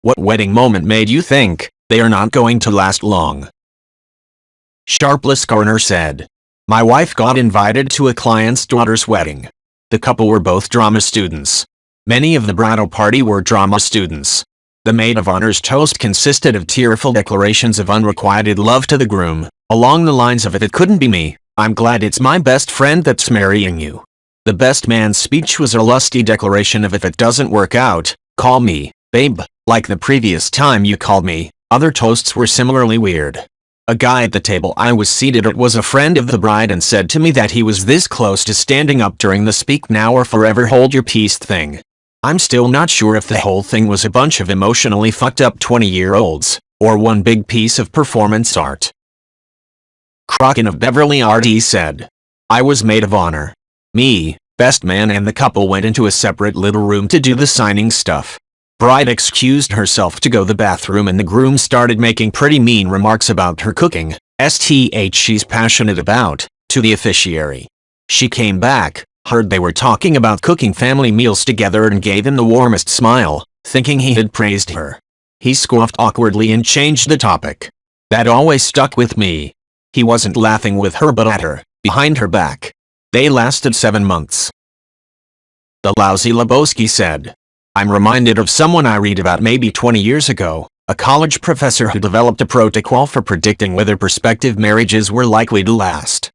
What wedding moment made you think they are not going to last long? Sharpless Corner said, "My wife got invited to a client's daughter's wedding. The couple were both drama students. Many of the bridal party were drama students. The maid of honor's toast consisted of tearful declarations of unrequited love to the groom, along the lines of 'If it couldn't be me, I'm glad it's my best friend that's marrying you.' The best man's speech was a lusty declaration of 'If it doesn't work out, call me, babe, like the previous time you called me.' Other toasts were similarly weird. A guy at the table I was seated at was a friend of the bride and said to me that he was this close to standing up during the speak now or forever hold your peace thing. I'm still not sure if the whole thing was a bunch of emotionally fucked up 20-year-olds, or one big piece of performance art." Crocken of Beverly RD said, "I was maid of honor. Me, best man and the couple went into a separate little room to do the signing stuff. Bride excused herself to go to the bathroom and the groom started making pretty mean remarks about her cooking, she's passionate about, to the officiary. She came back, heard they were talking about cooking family meals together and gave him the warmest smile, thinking he had praised her. He scoffed awkwardly and changed the topic. That always stuck with me. He wasn't laughing with her but at her, behind her back. They lasted 7 months." The Lousy Lebowski said, "I'm reminded of someone I read about maybe 20 years ago, a college professor who developed a protocol for predicting whether prospective marriages were likely to last.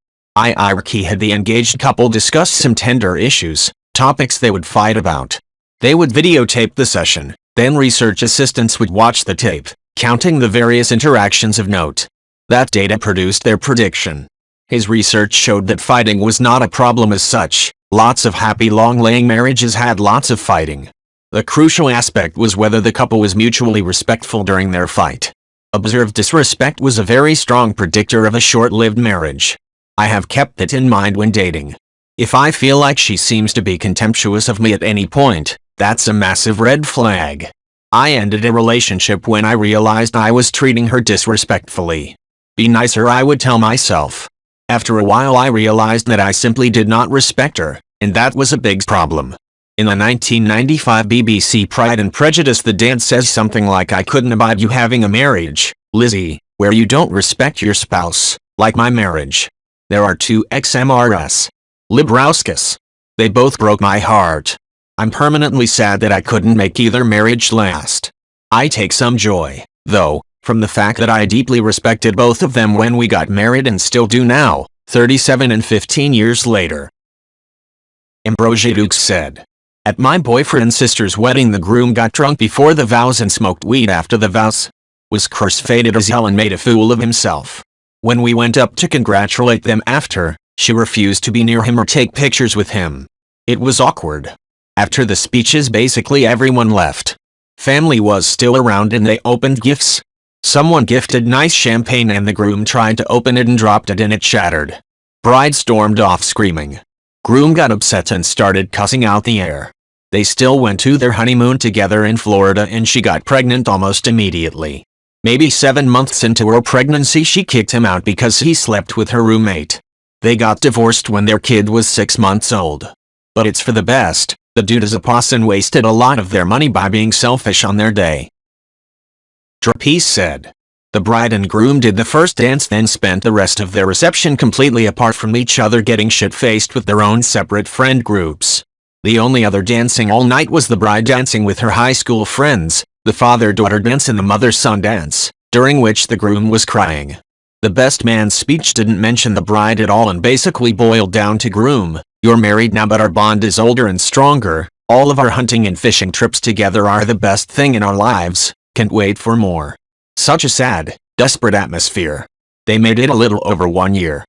He had the engaged couple discuss some tender issues, topics they would fight about. They would videotape the session, then research assistants would watch the tape, counting the various interactions of note. That data produced their prediction. His research showed that fighting was not a problem as such, lots of happy long-laying marriages had lots of fighting. The crucial aspect was whether the couple was mutually respectful during their fight. Observed disrespect was a very strong predictor of a short-lived marriage. I have kept it in mind when dating. If I feel like she seems to be contemptuous of me at any point, that's a massive red flag. I ended a relationship when I realized I was treating her disrespectfully. Be nicer, I would tell myself. After a while I realized that I simply did not respect her, and that was a big problem." In the 1995 BBC Pride and Prejudice, the dad says something like, "I couldn't abide you having a marriage, Lizzie, where you don't respect your spouse, like my marriage. There are 2 XMRS. Librowskis. They both broke my heart. I'm permanently sad that I couldn't make either marriage last. I take some joy, though, from the fact that I deeply respected both of them when we got married and still do now, 37 and 15 years later." Ambrosia Dukes said, "At my boyfriend's sister's wedding the groom got drunk before the vows and smoked weed after the vows. Was cross-faded as hell and made a fool of himself. When we went up to congratulate them after, she refused to be near him or take pictures with him. It was awkward. After the speeches basically everyone left. Family was still around and they opened gifts. Someone gifted nice champagne and the groom tried to open it and dropped it and it shattered. Bride stormed off screaming. Groom got upset and started cussing out the air. They still went to their honeymoon together in Florida and she got pregnant almost immediately. Maybe 7 months into her pregnancy she kicked him out because he slept with her roommate. They got divorced when their kid was 6 months old. But it's for the best. The dude is a boss and wasted a lot of their money by being selfish on their day." Trapeze said, "The bride and groom did the first dance then spent the rest of their reception completely apart from each other getting shit-faced with their own separate friend groups. The only other dancing all night was the bride dancing with her high school friends, the father-daughter dance and the mother-son dance, during which the groom was crying. The best man's speech didn't mention the bride at all and basically boiled down to groom, you're married now but our bond is older and stronger, all of our hunting and fishing trips together are the best thing in our lives, can't wait for more." Such a sad, desperate atmosphere. They made it a little over 1 year.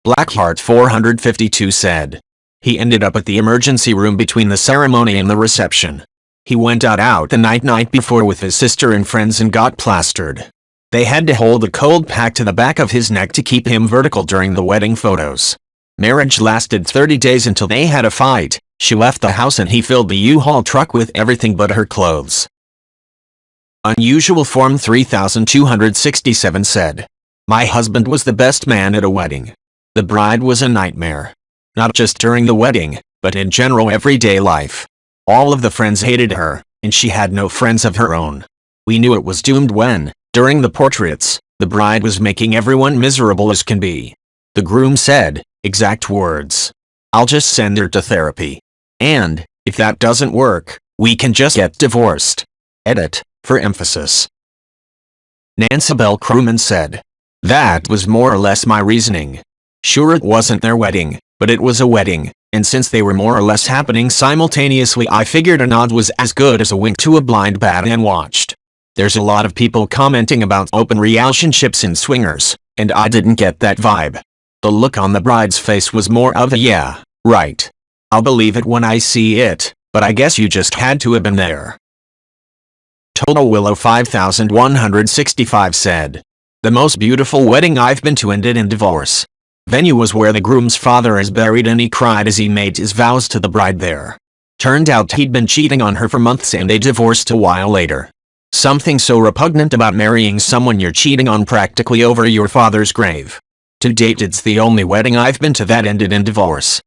Blackheart 452 said, "He ended up at the emergency room between the ceremony and the reception. He went out the night before with his sister and friends and got plastered. They had to hold a cold pack to the back of his neck to keep him vertical during the wedding photos. Marriage lasted 30 days until they had a fight. She left the house and he filled the U-Haul truck with everything but her clothes." Unusual Form 3267 said, "My husband was the best man at a wedding. The bride was a nightmare. Not just during the wedding, but in general everyday life. All of the friends hated her. and she had no friends of her own. We knew it was doomed when, during the portraits, the bride was making everyone miserable as can be. The groom said, exact words, "I'll just send her to therapy. And, if that doesn't work, we can just get divorced." Edit, for emphasis. Nancibel Crewman said, "That was more or less my reasoning. Sure, it wasn't their wedding, but it was a wedding, and since they were more or less happening simultaneously, I figured a nod was as good as a wink to a blind bat and watched." There's a lot of people commenting about open relationships in swingers, and I didn't get that vibe. The look on the bride's face was more of a "yeah, right. I'll believe it when I see it, but I guess you just had to have been there." Total Willow 5165 said, "The most beautiful wedding I've been to ended in divorce. Venue was where the groom's father is buried, and he cried as he made his vows to the bride there. Turned out he'd been cheating on her for months and they divorced a while later. Something so repugnant about marrying someone you're cheating on practically over your father's grave. To date, it's the only wedding I've been to that ended in divorce."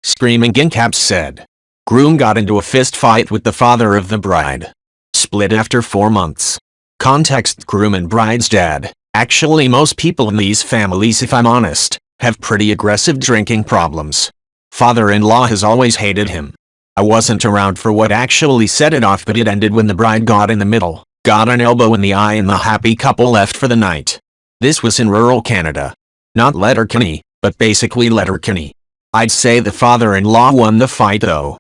Screaming in caps said, "Groom got into a fist fight with the father of the bride. Split after 4 months. Context: groom and bride's dad. Actually, most people in these families, if I'm honest, have pretty aggressive drinking problems. Father-in-law has always hated him. I wasn't around for what actually set it off, but it ended when the bride got in the middle, got an elbow in the eye, and the happy couple left for the night. This was in rural Canada. Not Letterkenny, but basically Letterkenny. I'd say the father-in-law won the fight though."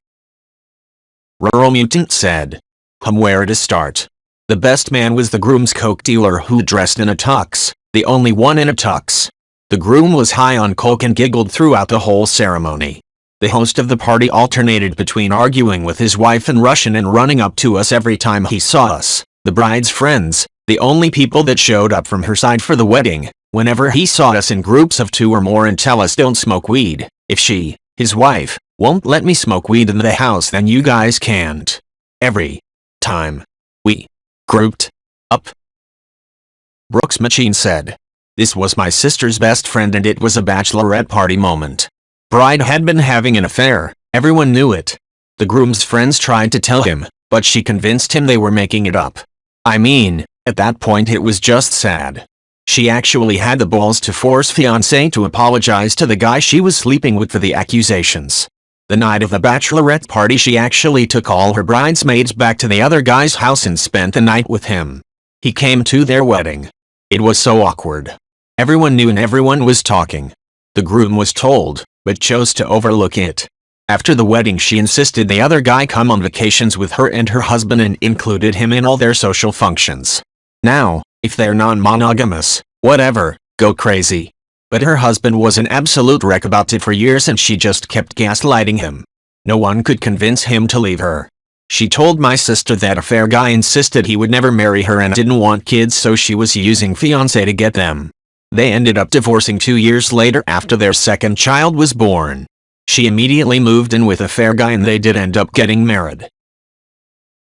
Rural Mutant said, "Where to start? The best man was the groom's coke dealer who dressed in a tux, the only one in a tux. The groom was high on coke and giggled throughout the whole ceremony. The host of the party alternated between arguing with his wife in Russian and running up to us every time he saw us, the bride's friends, the only people that showed up from her side for the wedding, whenever he saw us in groups of 2 or more, and tell us don't smoke weed. If she, his wife, won't let me smoke weed in the house, then you guys can't. Every time we grouped up." Brooks Machine said, "This was my sister's best friend and it was a bachelorette party moment. Bride had been having an affair, everyone knew it. The groom's friends tried to tell him, but she convinced him they were making it up. I mean, at that point it was just sad. She actually had the balls to force fiancé to apologize to the guy she was sleeping with for the accusations. The night of the bachelorette party, she actually took all her bridesmaids back to the other guy's house and spent the night with him. He came to their wedding. It was so awkward. Everyone knew and everyone was talking. The groom was told, but chose to overlook it. After the wedding, she insisted the other guy come on vacations with her and her husband and included him in all their social functions. Now, if they're non-monogamous, whatever, go crazy. But her husband was an absolute wreck about it for years and she just kept gaslighting him. No one could convince him to leave her. She told my sister that affair guy insisted he would never marry her and didn't want kids, so she was using fiancé to get them. They ended up divorcing 2 years later after their second child was born. She immediately moved in with a fair guy and they did end up getting married."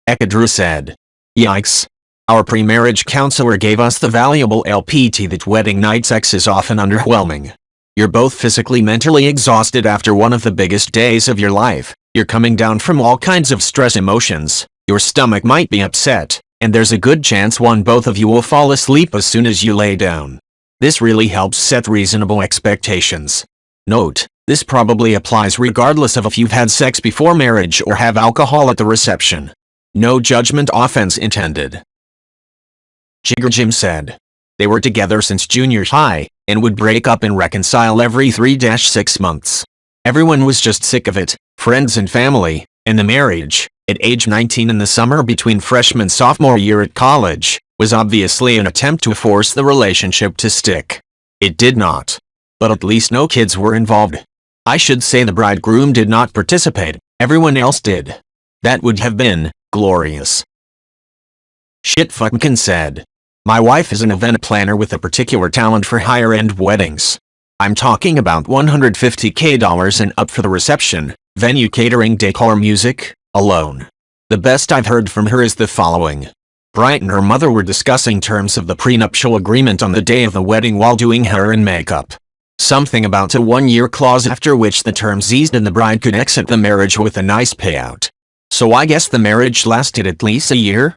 Ekadru said, "Yikes. Our pre-marriage counselor gave us the valuable LPT that wedding night sex is often underwhelming. You're both physically mentally exhausted after one of the biggest days of your life, you're coming down from all kinds of stress emotions, your stomach might be upset, and there's a good chance both of you will fall asleep as soon as you lay down. This really helps set reasonable expectations. Note, this probably applies regardless of if you've had sex before marriage or have alcohol at the reception. No judgment, offense intended." Jigger Jim said, "They were together since junior high, and would break up and reconcile every 3-6 months. Everyone was just sick of it, friends and family, and the marriage, at age 19 in the summer between freshman and sophomore year at college, was obviously an attempt to force the relationship to stick. It did not. But at least no kids were involved. I should say the bridegroom did not participate, everyone else did. That would have been glorious." Shitfuckin said, "My wife is an event planner with a particular talent for higher-end weddings. I'm talking about $150K and up for the reception, venue, catering, decor, music, alone. The best I've heard from her is the following. Bright and her mother were discussing terms of the prenuptial agreement on the day of the wedding while doing hair and makeup. Something about a 1-year clause after which the terms eased and the bride could exit the marriage with a nice payout. So I guess the marriage lasted at least a year?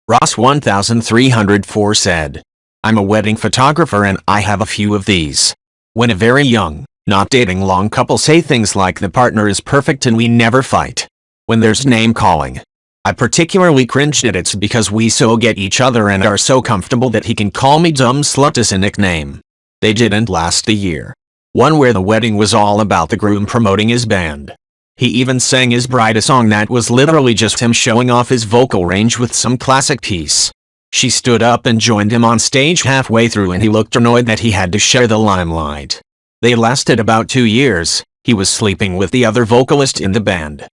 Ross 1304 said, I'm a wedding photographer and I have a few of these. When a very young, not dating long couple say things like the partner is perfect and we never fight. When there's name calling. I particularly cringed at it because we so get each other and are so comfortable that he can call me dumb slut as a nickname. They didn't last a year. One where the wedding was all about the groom promoting his band. He even sang his bride a song that was literally just him showing off his vocal range with some classic piece. She stood up and joined him on stage halfway through and he looked annoyed that he had to share the limelight. They lasted about 2 years. He was sleeping with the other vocalist in the band.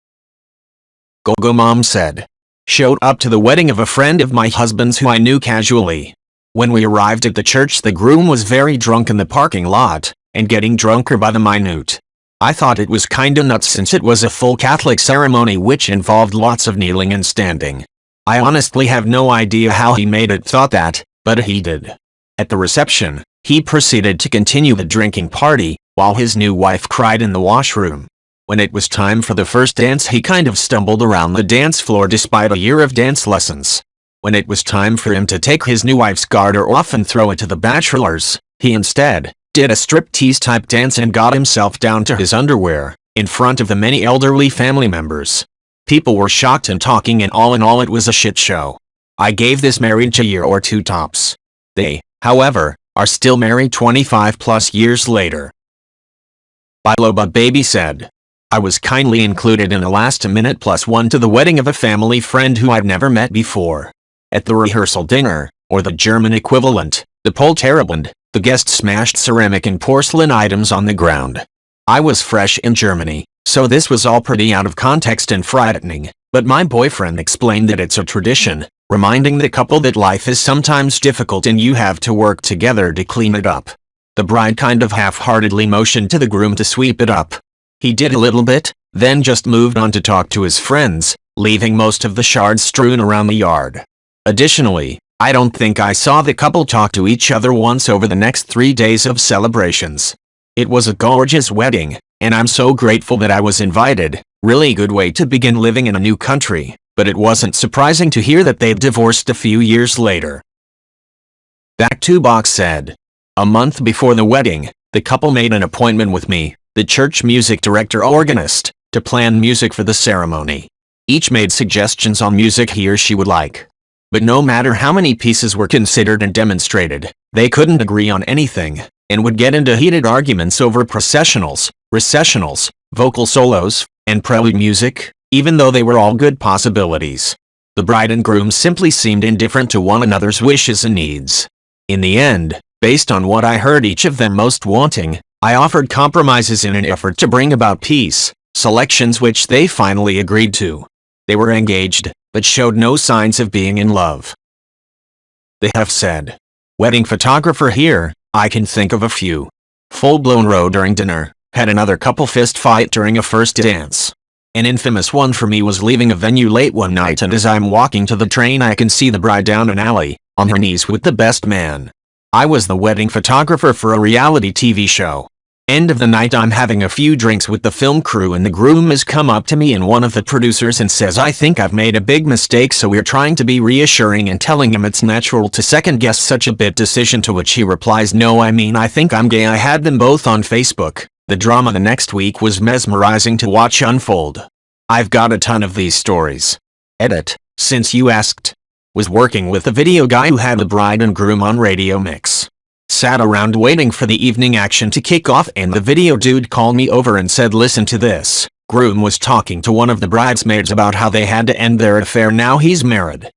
Go-Go Mom said, showed up to the wedding of a friend of my husband's who I knew casually. When we arrived at the church, the groom was very drunk in the parking lot, and getting drunker by the minute. I thought it was kinda nuts since it was a full Catholic ceremony which involved lots of kneeling and standing. I honestly have no idea how he made it thought that, but he did. At the reception, he proceeded to continue the drinking party, while his new wife cried in the washroom. When it was time for the first dance, he kind of stumbled around the dance floor despite a year of dance lessons. When it was time for him to take his new wife's garter off and throw it to the bachelors, he instead did a striptease type dance and got himself down to his underwear, in front of the many elderly family members. People were shocked and talking, and all in all it was a shit show. I gave this marriage a year or two tops. They, however, are still married 25 plus years later. Biloba Baby said, I was kindly included in a last-minute +1 to the wedding of a family friend who I'd never met before. At the rehearsal dinner, or the German equivalent, the Polterabend, the guests smashed ceramic and porcelain items on the ground. I was fresh in Germany, so this was all pretty out of context and frightening, but my boyfriend explained that it's a tradition, reminding the couple that life is sometimes difficult and you have to work together to clean it up. The bride kind of half-heartedly motioned to the groom to sweep it up. He did a little bit, then just moved on to talk to his friends, leaving most of the shards strewn around the yard. Additionally, I don't think I saw the couple talk to each other once over the next 3 days of celebrations. It was a gorgeous wedding, and I'm so grateful that I was invited. Really good way to begin living in a new country, but it wasn't surprising to hear that they'd divorced a few years later. Back2Box said, a month before the wedding, the couple made an appointment with me, the church music director organist, to plan music for the ceremony. Each made suggestions on music he or she would like. But no matter how many pieces were considered and demonstrated, they couldn't agree on anything, and would get into heated arguments over processionals, recessionals, vocal solos, and prelude music, even though they were all good possibilities. The bride and groom simply seemed indifferent to one another's wishes and needs. In the end, based on what I heard each of them most wanting, I offered compromises in an effort to bring about peace, selections which they finally agreed to. They were engaged, but showed no signs of being in love. They have said, wedding photographer here, I can think of a few. Full-blown row during dinner, had another couple fist fight during a first dance. An infamous one for me was leaving a venue late one night, and as I'm walking to the train I can see the bride down an alley, on her knees with the best man. I was the wedding photographer for a reality TV show. End of the night, I'm having a few drinks with the film crew and the groom has come up to me and one of the producers and says I think I've made a big mistake, so we're trying to be reassuring and telling him it's natural to second guess such a big decision, to which he replies, no, I mean I think I'm gay. I had them both on Facebook. The drama the next week was mesmerizing to watch unfold. I've got a ton of these stories. Edit, since you asked. Was working with a video guy who had the bride and groom on radio mix. Sat around waiting for the evening action to kick off, and the video dude called me over and said, listen to this. Groom was talking to one of the bridesmaids about how they had to end their affair now he's married.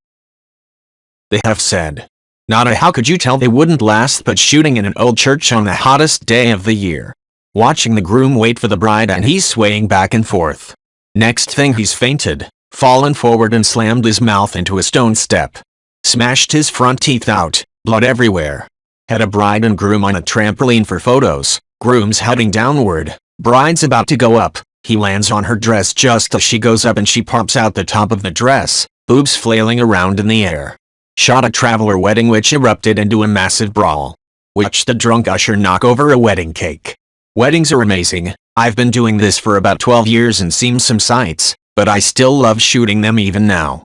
They have said, not a how could you tell they wouldn't last, but shooting in an old church on the hottest day of the year. Watching the groom wait for the bride and he's swaying back and forth. Next thing he's fainted, fallen forward and slammed his mouth into a stone step. Smashed his front teeth out, blood everywhere. Had a bride and groom on a trampoline for photos, groom's heading downward, bride's about to go up, he lands on her dress just as she goes up and she pops out the top of the dress, boobs flailing around in the air. Shot a traveler wedding which erupted into a massive brawl. Watched a drunk usher knock over a wedding cake. Weddings are amazing. I've been doing this for about 12 years and seen some sights, but I still love shooting them even now.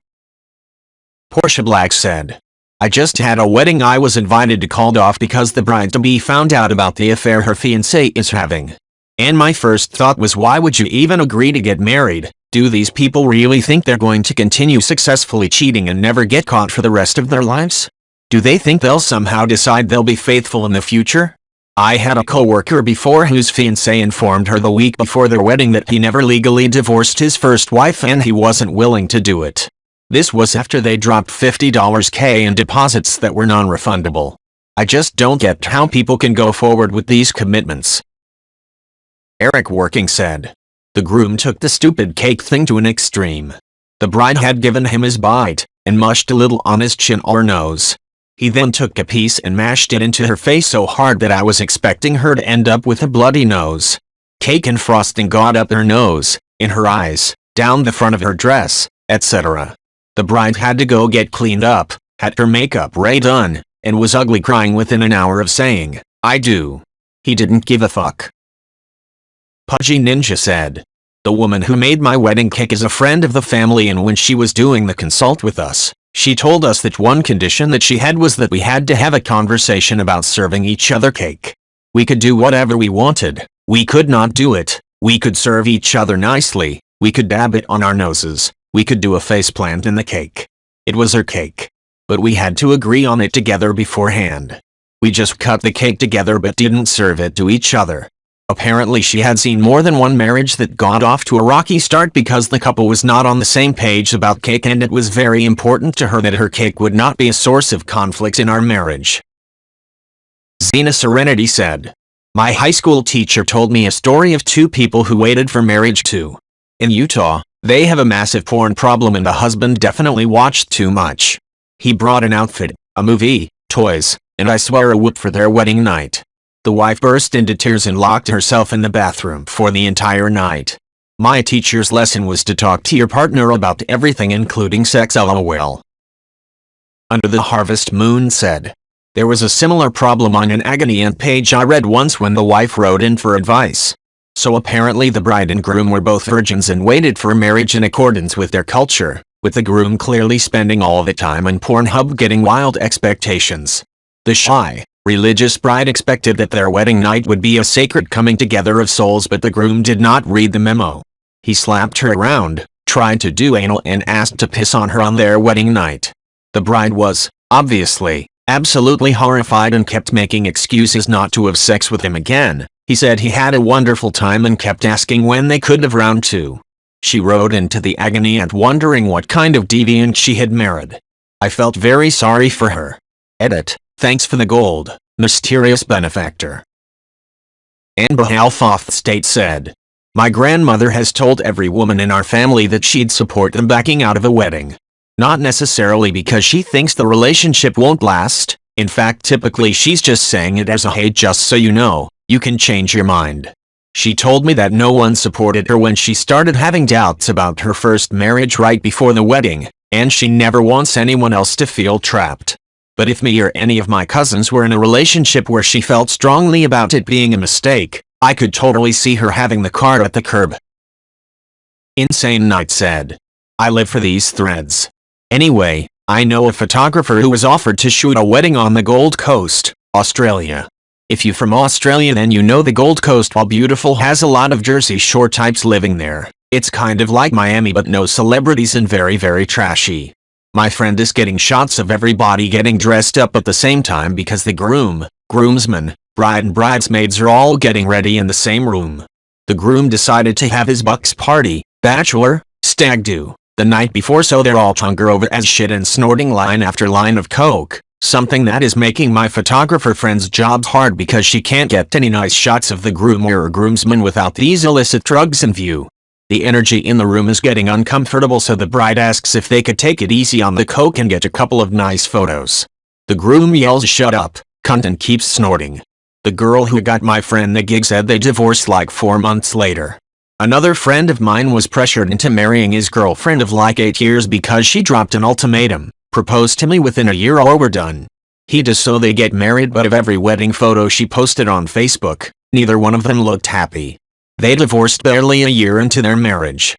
Portia Black said, I just had a wedding I was invited to called off because the bride-to-be found out about the affair her fiancé is having. And my first thought was, why would you even agree to get married? Do these people really think they're going to continue successfully cheating and never get caught for the rest of their lives? Do they think they'll somehow decide they'll be faithful in the future? I had a coworker before whose fiancé informed her the week before their wedding that he never legally divorced his first wife and he wasn't willing to do it. This was after they dropped $50K in deposits that were non-refundable. I just don't get how people can go forward with these commitments. Eric Working said, the groom took the stupid cake thing to an extreme. The bride had given him his bite, and mushed a little on his chin or nose. He then took a piece and mashed it into her face so hard that I was expecting her to end up with a bloody nose. Cake and frosting got up her nose, in her eyes, down the front of her dress, etc. The bride had to go get cleaned up, had her makeup redone, and was ugly crying within an hour of saying, I do. He didn't give a fuck. Pudgy Ninja said, the woman who made my wedding cake is a friend of the family, and when she was doing the consult with us, she told us that one condition that she had was that we had to have a conversation about serving each other cake. We could do whatever we wanted, we could not do it, we could serve each other nicely, we could dab it on our noses, we could do a faceplant in the cake. It was her cake. But we had to agree on it together beforehand. We just cut the cake together but didn't serve it to each other. Apparently she had seen more than one marriage that got off to a rocky start because the couple was not on the same page about cake, and it was very important to her that her cake would not be a source of conflicts in our marriage. Xena Serenity said, my high school teacher told me a story of two people who waited for marriage too. In Utah, they have a massive porn problem and the husband definitely watched too much. He brought an outfit, a movie, toys, and I swear a whoop for their wedding night. The wife burst into tears and locked herself in the bathroom for the entire night. My teacher's lesson was to talk to your partner about everything including sex, lol. Under the Harvest Moon said, there was a similar problem on an Agony Aunt page I read once when the wife wrote in for advice. So apparently the bride and groom were both virgins and waited for marriage in accordance with their culture, with the groom clearly spending all the time on Pornhub getting wild expectations. The shy, religious bride expected that their wedding night would be a sacred coming together of souls, but the groom did not read the memo. He slapped her around, tried to do anal, and asked to piss on her on their wedding night. The bride was, obviously, absolutely horrified and kept making excuses not to have sex with him again. He said he had a wonderful time and kept asking when they could have round two. She wrote into the Agony Aunt wondering what kind of deviant she had married. I felt very sorry for her. Edit, thanks for the gold, mysterious benefactor. Anne Behalfoth State said, my grandmother has told every woman in our family that she'd support them backing out of a wedding. Not necessarily because she thinks the relationship won't last. In fact, typically she's just saying it as a hey, just so you know, you can change your mind. She told me that no one supported her when she started having doubts about her first marriage right before the wedding, and she never wants anyone else to feel trapped. But if me or any of my cousins were in a relationship where she felt strongly about it being a mistake, I could totally see her having the car at the curb. Insane Knight said, I live for these threads. Anyway, I know a photographer who was offered to shoot a wedding on the Gold Coast, Australia. If you're from Australia, then you know the Gold Coast, while beautiful, has a lot of Jersey Shore types living there. It's kind of like Miami but no celebrities and very, very trashy. My friend is getting shots of everybody getting dressed up at the same time because the groom, groomsmen, bride and bridesmaids are all getting ready in the same room. The groom decided to have his bucks party, bachelor, stag do, the night before, so they're all hungover as shit and snorting line after line of coke. Something that is making my photographer friend's job hard because she can't get any nice shots of the groom or groomsmen without these illicit drugs in view. The energy in the room is getting uncomfortable, so the bride asks if they could take it easy on the coke and get a couple of nice photos. The groom yells shut up, cunt, and keeps snorting. The girl who got my friend the gig said they divorced like 4 months later. Another friend of mine was pressured into marrying his girlfriend of like 8 years because she dropped an ultimatum. Propose to me within a year or we're done. He does, so they get married, but of every wedding photo she posted on Facebook, neither one of them looked happy. They divorced barely a year into their marriage.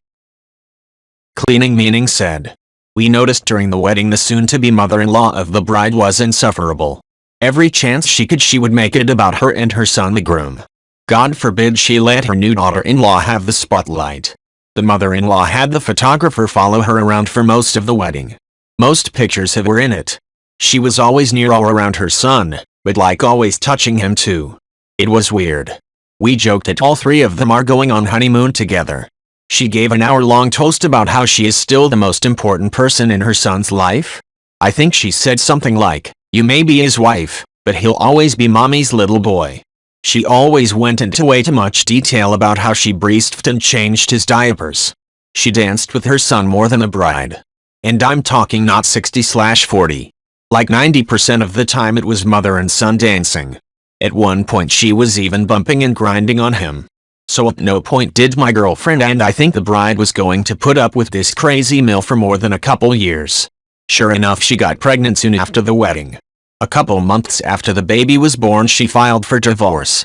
Cleaning Meaning said. We noticed during the wedding the soon-to-be mother-in-law of the bride was insufferable. Every chance she could she would make it about her and her son the groom. God forbid she let her new daughter-in-law have the spotlight. The mother-in-law had the photographer follow her around for most of the wedding. Most pictures of her in it. She was always near or around her son, but like always touching him too. It was weird. We joked that all three of them are going on honeymoon together. She gave an hour-long toast about how she is still the most important person in her son's life. I think she said something like, "You may be his wife, but he'll always be mommy's little boy." She always went into way too much detail about how she breastfed and changed his diapers. She danced with her son more than a bride. And I'm talking not 60/40. Like 90% of the time it was mother and son dancing. At one point she was even bumping and grinding on him. So at no point did my girlfriend and I think the bride was going to put up with this crazy MILF for more than a couple years. Sure enough, she got pregnant soon after the wedding. A couple months after the baby was born she filed for divorce.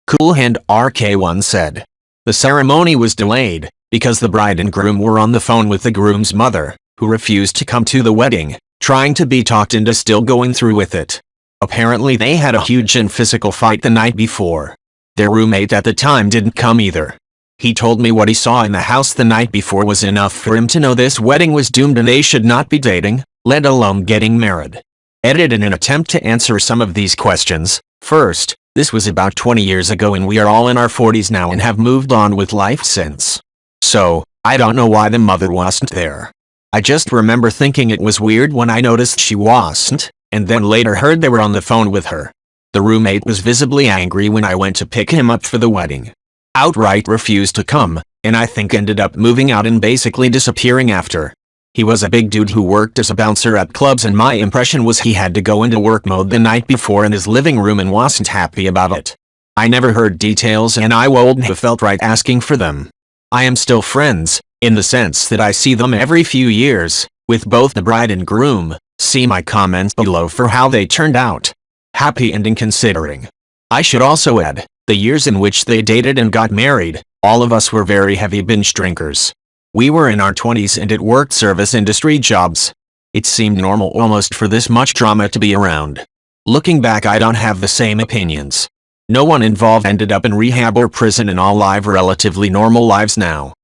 Cool Hand RK1 said. The ceremony was delayed because the bride and groom were on the phone with the groom's mother, who refused to come to the wedding, trying to be talked into still going through with it. Apparently they had a huge and physical fight the night before. Their roommate at the time didn't come either. He told me what he saw in the house the night before was enough for him to know this wedding was doomed and they should not be dating, let alone getting married. Edit in an attempt to answer some of these questions. First, this was about 20 years ago and we are all in our 40s now and have moved on with life since. So, I don't know why the mother wasn't there. I just remember thinking it was weird when I noticed she wasn't, and then later heard they were on the phone with her. The roommate was visibly angry when I went to pick him up for the wedding. Outright refused to come, and I think ended up moving out and basically disappearing after. He was a big dude who worked as a bouncer at clubs and my impression was he had to go into work mode the night before in his living room and wasn't happy about it. I never heard details and I wouldn't have felt right asking for them. I am still friends, in the sense that I see them every few years, with both the bride and groom. See my comments below for how they turned out. Happy ending considering. I should also add, the years in which they dated and got married, all of us were very heavy binge drinkers. We were in our 20s and it worked service industry jobs. It seemed normal almost for this much drama to be around. Looking back, I don't have the same opinions. No one involved ended up in rehab or prison and all live relatively normal lives now.